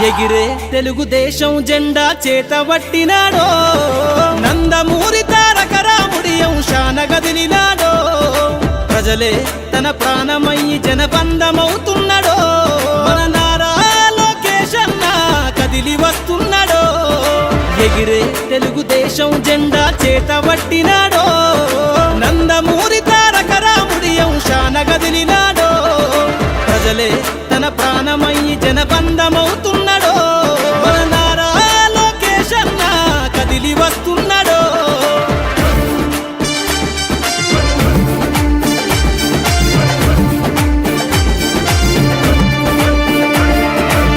ఎగిరే తెలుగుదేశం జెండా చేతబట్టినాడో, నందమూరి తారక రాముడి అంశాన గదిలినాడో, ప్రజలే తన ప్రాణమయ్యి జనబంధమవుతున్నాడో, మన నారా లోకేష్ అన్న కదిలి వస్తున్నాడో. ఎగిరే తెలుగుదేశం జెండా చేతబట్టినాడో, నందమూరి తారక రాముడి అంశాన గదిలినాడో, ప్రజలే తన ప్రాణమయ్యి జనబంధమవుతున్నాడో, మన నారా లోకేష్ అన్న కదిలి వస్తున్నాడో.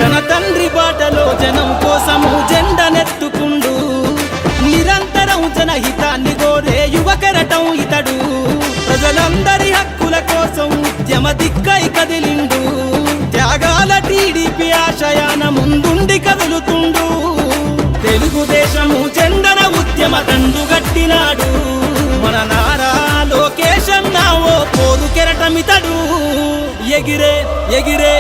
తన తండ్రి బాటలో జనం కోసము జెండనెత్తుకుండు, నిరంతరం జనహితాన్ని కోరే యువకెరటం ఇతడు, ప్రజలందరి హక్కుల కోసం ఉద్యమ దిక్కై కదిలిండు, త్యాగాల టీడీపీ ఆశయాన ముందుండి కదులుతుండు, తెలుగుదేశము జెండన ఉద్యమ దండుగట్టినాడు, మన నారా లోకేష్ అన్న ఓ పోరు కెరటమితడు. ఎగిరే ఎగిరే